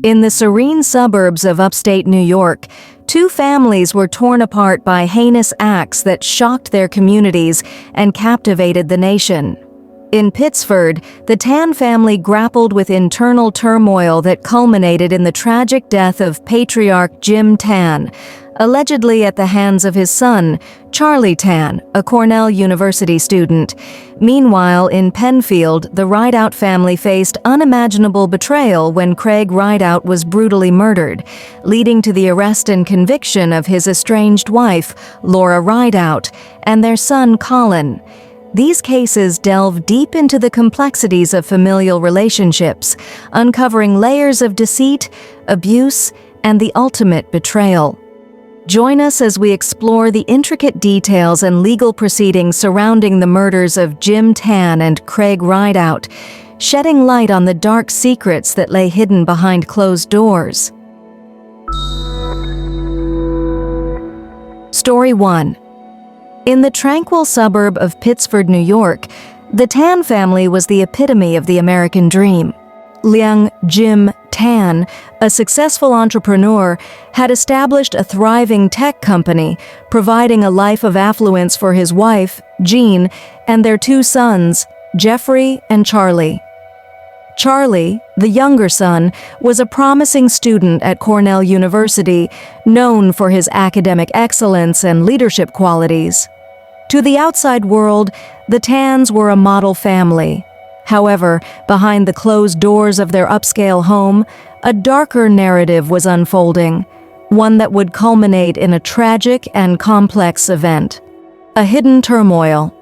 In the serene suburbs of upstate New York, two families were torn apart by heinous acts that shocked their communities and captivated the nation. In Pittsford, the Tan family grappled with internal turmoil that culminated in the tragic death of patriarch Jim Tan, allegedly at the hands of his son, Charlie Tan, a Cornell University student. Meanwhile, in Penfield, the Rideout family faced unimaginable betrayal when Craig Rideout was brutally murdered, leading to the arrest and conviction of his estranged wife, Laura Rideout, and their son, Colin. These cases delve deep into the complexities of familial relationships, uncovering layers of deceit, abuse, and the ultimate betrayal. Join us as we explore the intricate details and legal proceedings surrounding the murders of Jim Tan and Craig Rideout, shedding light on the dark secrets that lay hidden behind closed doors. Story 1. In the tranquil suburb of Pittsford, New York, the Tan family was the epitome of the American dream. Liang Jim Tan, a successful entrepreneur, had established a thriving tech company, providing a life of affluence for his wife, Jean, and their two sons, Jeffrey and Charlie. Charlie, the younger son, was a promising student at Cornell University, known for his academic excellence and leadership qualities. To the outside world, the Tans were a model family. However, behind the closed doors of their upscale home, a darker narrative was unfolding, one that would culminate in a tragic and complex event: a hidden turmoil.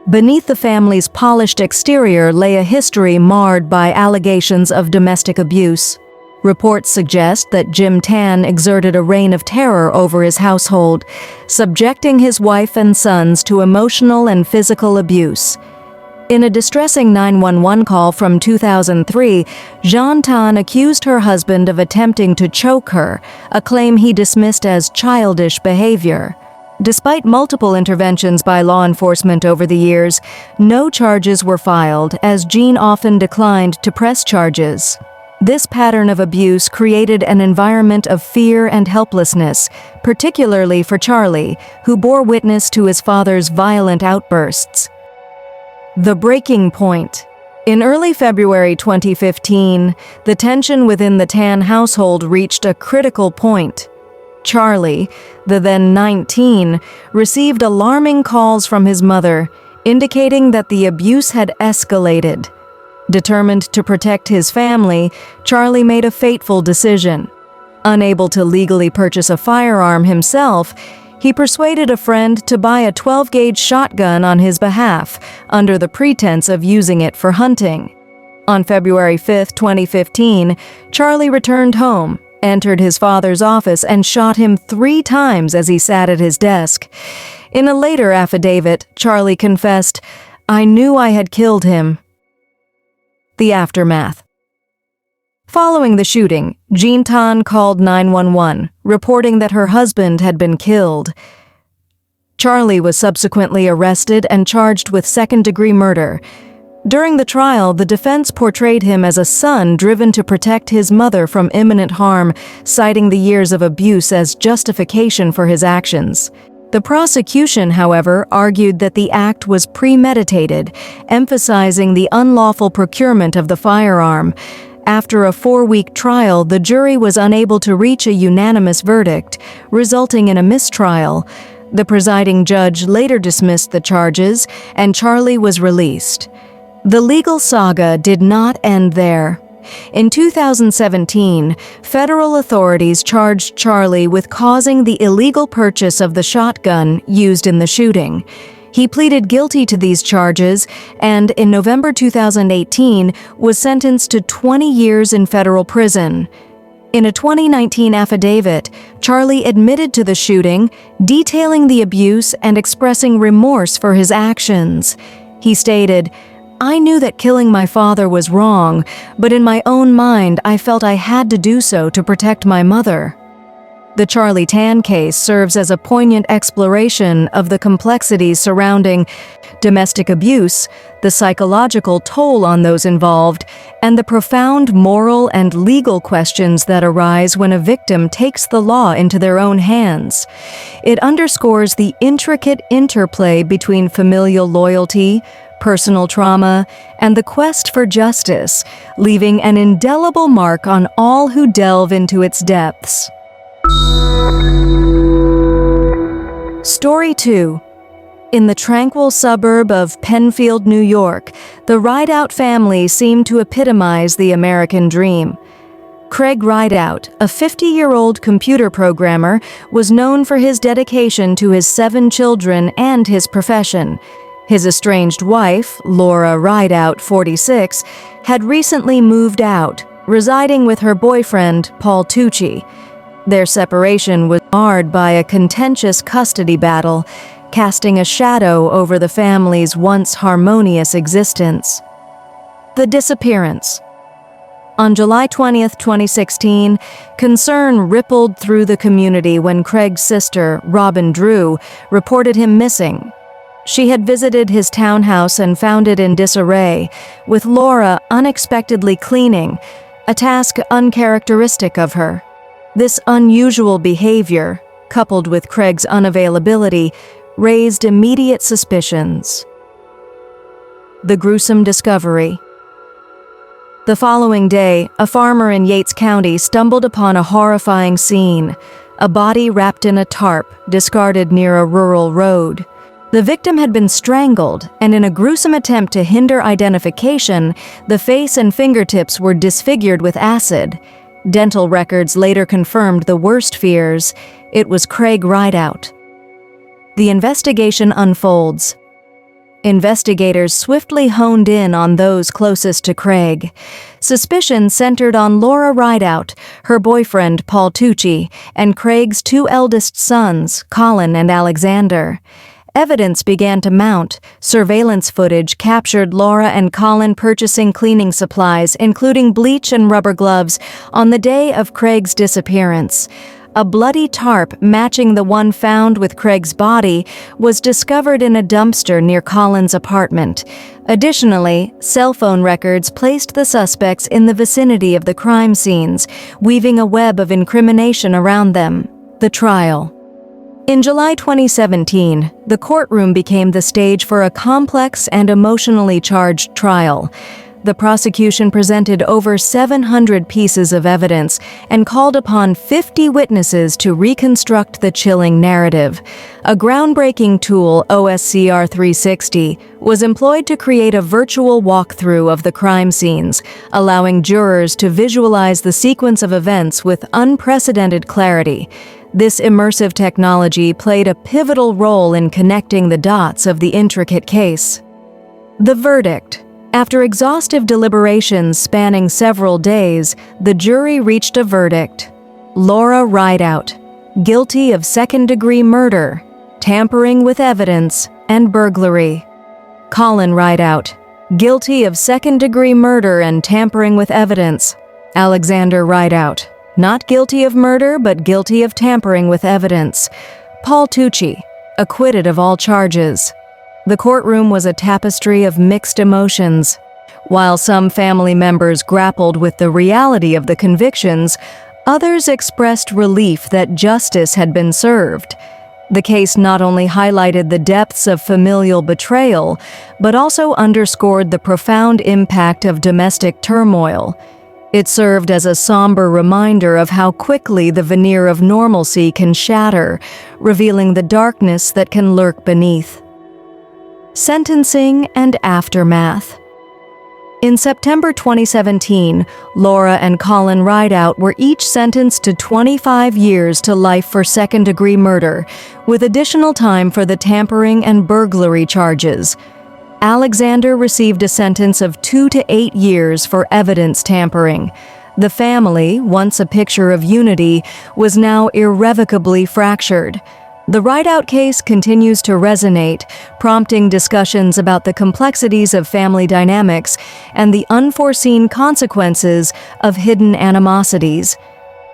Beneath the family's polished exterior lay a history marred by allegations of domestic abuse. Reports suggest that Jim Tan exerted a reign of terror over his household, subjecting his wife and sons to emotional and physical abuse. In a distressing 911 call from 2003, Jean Tan accused her husband of attempting to choke her, a claim he dismissed as childish behavior. Despite multiple interventions by law enforcement over the years, no charges were filed, as Jean often declined to press charges. This pattern of abuse created an environment of fear and helplessness, particularly for Charlie, who bore witness to his father's violent outbursts. The breaking point. In early February 2015, the tension within the Tan household reached a critical point. Charlie, the then 19, received alarming calls from his mother, indicating that the abuse had escalated. Determined to protect his family, Charlie made a fateful decision. Unable to legally purchase a firearm himself, he persuaded a friend to buy a 12-gauge shotgun on his behalf, under the pretense of using it for hunting. On February 5, 2015, Charlie returned home, entered his father's office, and shot him 3 times as he sat at his desk. In a later affidavit, Charlie confessed, "I knew I had killed him." The aftermath. Following the shooting, Jean Tan called 911, reporting that her husband had been killed. Charlie was subsequently arrested and charged with second-degree murder. During the trial, the defense portrayed him as a son driven to protect his mother from imminent harm, citing the years of abuse as justification for his actions. The prosecution, however, argued that the act was premeditated, emphasizing the unlawful procurement of the firearm. After a 4-week trial, the jury was unable to reach a unanimous verdict, resulting in a mistrial. The presiding judge later dismissed the charges, and Charlie was released. The legal saga did not end there. In 2017, federal authorities charged Charlie with causing the illegal purchase of the shotgun used in the shooting. He pleaded guilty to these charges and, in November 2018, was sentenced to 20 years in federal prison. In a 2019 affidavit, Charlie admitted to the shooting, detailing the abuse and expressing remorse for his actions. He stated, "I knew that killing my father was wrong, but in my own mind I felt I had to do so to protect my mother." The Charlie Tan case serves as a poignant exploration of the complexities surrounding domestic abuse, the psychological toll on those involved, and the profound moral and legal questions that arise when a victim takes the law into their own hands. It underscores the intricate interplay between familial loyalty, personal trauma, and the quest for justice, leaving an indelible mark on all who delve into its depths. Story 2. In the tranquil suburb of Penfield, New York, the Rideout family seemed to epitomize the American dream. Craig Rideout, a 50-year-old computer programmer, was known for his dedication to his 7 children and his profession. His estranged wife, Laura Rideout, 46, had recently moved out, residing with her boyfriend, Paul Tucci. Their separation was marred by a contentious custody battle, casting a shadow over the family's once harmonious existence. The disappearance. On July 20, 2016, concern rippled through the community when Craig's sister, Robin Drew, reported him missing. She had visited his townhouse and found it in disarray, with Laura unexpectedly cleaning, a task uncharacteristic of her. This unusual behavior, coupled with Craig's unavailability, raised immediate suspicions. The gruesome discovery. The following day, a farmer in Yates County stumbled upon a horrifying scene, a body wrapped in a tarp discarded near a rural road. The victim had been strangled, and in a gruesome attempt to hinder identification, the face and fingertips were disfigured with acid. Dental records later confirmed the worst fears. It was Craig Rideout. The investigation unfolds. Investigators swiftly honed in on those closest to Craig. Suspicion centered on Laura Rideout, her boyfriend Paul Tucci, and Craig's 2 eldest sons, Colin and Alexander. Evidence began to mount. Surveillance footage captured Laura and Colin purchasing cleaning supplies, including bleach and rubber gloves, on the day of Craig's disappearance. A bloody tarp matching the one found with Craig's body was discovered in a dumpster near Colin's apartment. Additionally, cell phone records placed the suspects in the vicinity of the crime scenes, weaving a web of incrimination around them. The trial. In July 2017, the courtroom became the stage for a complex and emotionally charged trial. The prosecution presented over 700 pieces of evidence and called upon 50 witnesses to reconstruct the chilling narrative. A groundbreaking tool, OSCR 360, was employed to create a virtual walkthrough of the crime scenes, allowing jurors to visualize the sequence of events with unprecedented clarity. This immersive technology played a pivotal role in connecting the dots of the intricate case. The verdict. After exhaustive deliberations spanning several days, the jury reached a verdict. Laura Rideout, guilty of second-degree murder, tampering with evidence, and burglary. Colin Rideout, guilty of second-degree murder and tampering with evidence. Alexander Rideout, not guilty of murder but guilty of tampering with evidence. Paul Tucci, acquitted of all charges. The courtroom was a tapestry of mixed emotions. While some family members grappled with the reality of the convictions, others expressed relief that justice had been served. The case not only highlighted the depths of familial betrayal, but also underscored the profound impact of domestic turmoil. It served as a somber reminder of how quickly the veneer of normalcy can shatter, revealing the darkness that can lurk beneath. Sentencing and aftermath. In September 2017, Laura and Colin Rideout were each sentenced to 25 years to life for second-degree murder, with additional time for the tampering and burglary charges. Alexander received a sentence of 2 to 8 years for evidence tampering. The family, once a picture of unity, was now irrevocably fractured. The Rideout case continues to resonate, prompting discussions about the complexities of family dynamics and the unforeseen consequences of hidden animosities.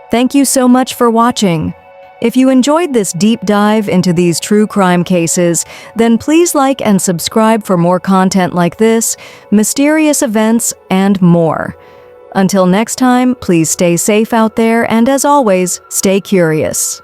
Thank you so much for watching. If you enjoyed this deep dive into these true crime cases, then please like and subscribe for more content like this, mysterious events, and more. Until next time, please stay safe out there and as always, stay curious.